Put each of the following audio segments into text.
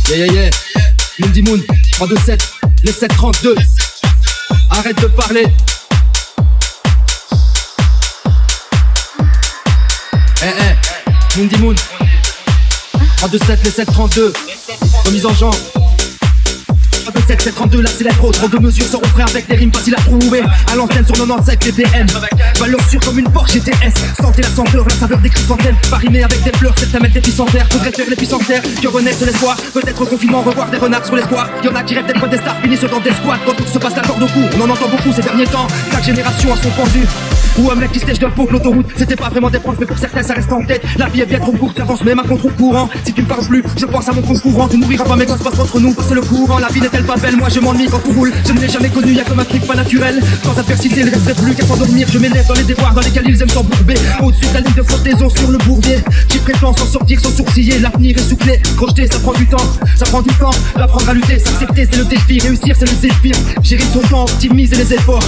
Yeah, yeah, yeah. Moondy Moon, 327, les 732. Arrête de parler. Moondy Moon, 327, les 732. Remise en genre. 327, 732, là c'est l'intro. 32 mesures seront prêts avec des rimes faciles à trouver. À l'ancienne sur 95 ppm. Valeur sûre comme une Porsche GTS. Sentez la senteur, la saveur des chrysanthèmes. Pas rimé avec des fleurs, c'est à mettre l'épicentre. Faudrait faire l'épicentre, que renaisse l'espoir. Peut-être au confinement, revoir des renards sur l'espoir. Y'en a qui rêvent d'être des stars, finissent dans des squats. Quand tout se passe la corde au cou, on en entend beaucoup ces derniers temps. Chaque génération a son pendu. Ou un mec qui stège de peau, l'autoroute. C'était pas vraiment des profs, mais pour certains ça reste en tête. La vie est bien trop courte, j'avance même à contre-courant. Si tu me parles plus, je pense à mon concurrent. Tu nourriras pas mes gosses, passe entre nous, c'est le courant. La vie n'est-elle pas belle, moi je m'ennuie quand tout roule. Je ne l'ai jamais connu, y'a comme un truc pas naturel. Sans adversité, il ne resterait plus qu'à s'endormir. Je m'élève dans les déboires dans lesquels ils aiment s'embourber. Au-dessus de la ligne de flottaison sur le bourbier. Qui prétend s'en sortir sans sourciller. L'avenir est soufflé, crocheté, ça prend du temps. Ça prend du temps, d'apprendre à lutter, s'accepter, c'est le défi. Réussir, c'est le zéphyr. Gérer son temps, optimiser les efforts.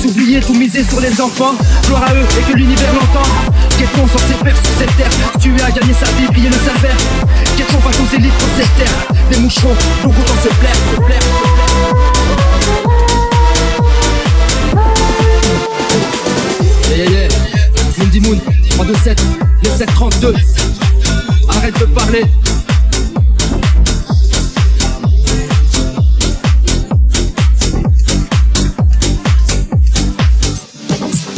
S'oublier, tout miser sur les enfants. Gloire à eux et que l'univers l'entend. Qu'est-on censé faire sur cette terre? Tu as gagné sa vie, plier le salaire. Qu'est-on face aux élites sur cette terre? Des moucherons, donc autant se plaire, se plaire, se plaire. Yeah, yeah, yeah. Moondy Moon, 327, les 732. Arrête de parler.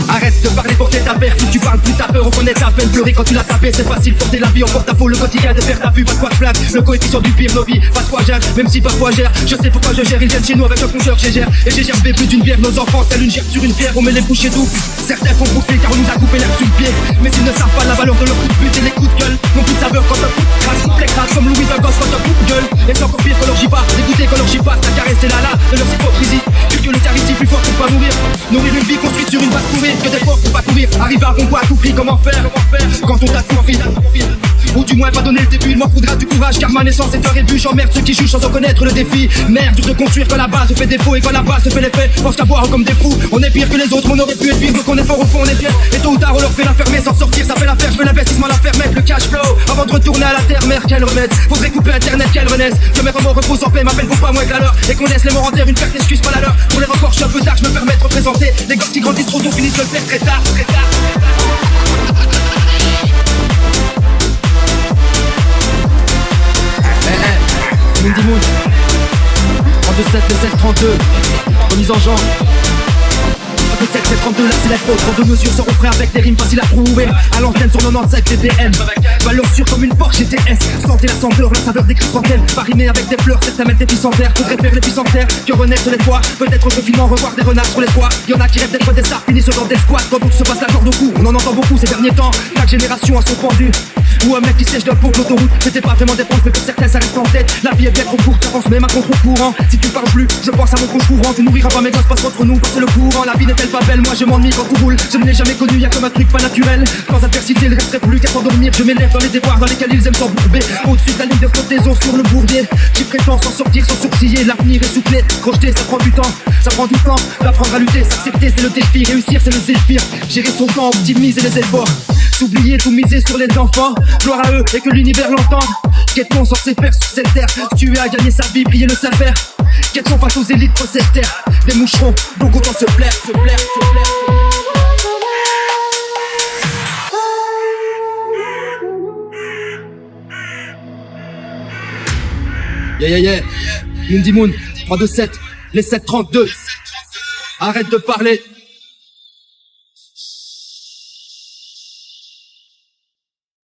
Arrête de parler pour tes tapers. Plus tu parles, plus t'as peur. On connaît ta peine, pleurer quand tu l'as tapé. C'est facile, porter la vie en porte-à-faux. Le quotidien de faire ta vue, pas de quoi je flatte. Le coefficient du pire, nos vies, pas de quoi gère. Même si parfois gère, je sais pourquoi je gère. Ils viennent chez nous avec un compteur, j'ai gère. Et j'ai gervé plus d'une bière. Nos enfants, telle une gerbe sur une pierre. On met les bouches et tout. Certains font bouffer car on nous a coupé l'herbe sous le pied. Mais ils ne savent pas la valeur de leur coup de pute et les coups de gueule. N'ont plus de saveur quand un coup de crasse. Coupe les crasses comme Louis Vuitton quand un coup de gueule. Et c'est encore pire que leur pas. Dégoûté que leur passe. Ta caresse est là de leur hypocrisie. Que le charisme plus fort pour pas mourir. Nourrir une vie construite sur une base pourrie. Que des forces pour pas courir. Arrive à rond à tout prix, comment faire quand on t'a tout envie. Ou du moins pas donner le début, il m'en faudra du courage. Car ma naissance est un rébut, j'emmerde ceux qui jugent sans en connaître le défi. Merde, dur de construire quand la base fait défaut. Et quand la base se fait l'effet, pense qu'à boire comme des fous. On est pire que les autres, on aurait pu être pire. Donc on est fort au fond, on est fier. Et tôt ou tard on leur fait la fermer, sans sortir, ça fait l'affaire. Je veux l'investissement, la faire mettre le cash flow. Avant de retourner à la terre, mère qu'elle remette. Faudrait couper internet, qu'elle renaisse. Que mes remords reposent en paix, m'appelle pour pas moins que la leur. Et qu'on laisse les morts en terre, une perte d'excuse pas la leur. Pour les records, je suis un peu tard, je me permets de représenter. Les gosses qui grandissent trop tôt finissent de le faire très tard, très tard. Moondy Moon, 327, les 732. Remise en genre. 327, 732, là c'est l'intro. 32 mesures seront prêts avec des rimes faciles à trouver. À l'ancienne sur 95 ppm. Valeur sûre comme une Porsche GTS. Sentez la senteur, la saveur des chrysanthèmes. Pas rimé avec des fleurs, c'est à mettre l'épicentre. Faudrait faire l'épicentre, que renaisse l'espoir. Peut-être au confinement, revoir des renards sur l'espoir. Y'en a qui rêvent d'être des stars, finissent dans des squats. Quand tout se passe la corde au cou, on en entend beaucoup ces derniers temps. Chaque génération a son pendu. Ou un mec qui sèche d'un pot l'autoroute. C'était pas vraiment des profs, mais pour certains ça reste en tête. La vie est bien trop courte, j'avance même à contre-courant. Si tu parles plus, je pense à mon concurrent. Tu nourriras pas mes gosses, passe entre nous, c'est le courant. La vie n'est-elle pas belle, moi je m'ennuie quand tout roule. Je ne l'ai jamais connu, y'a comme un truc pas naturel. Sans adversité, il resterait plus qu'à s'endormir. Je m'élève dans les déboires dans lesquels ils aiment s'embourber. Au-dessus de la ligne de flottaison sur le bourbier. Qui prétend s'en sortir sans sourciller. L'avenir est soufflé, crocheté, ça prend du temps. Ça prend du temps, d'apprendre à lutter, s'accepter, c'est le défi. Réussir, c'est le zéphyr. Gérer son temps, optimiser les efforts. S'oublier, tout miser sur les enfants. Gloire à eux et que l'univers l'entende. Qu'est-on censé faire sur cette terre? Tu as gagné sa vie, plier le salaire. Qu'est-on face aux élites de cette terre? Des moucherons, donc autant se plaire, se plaire, se plaire. Yeah, yeah, yeah. Moondy Moon, 327, les 732. Arrête de parler.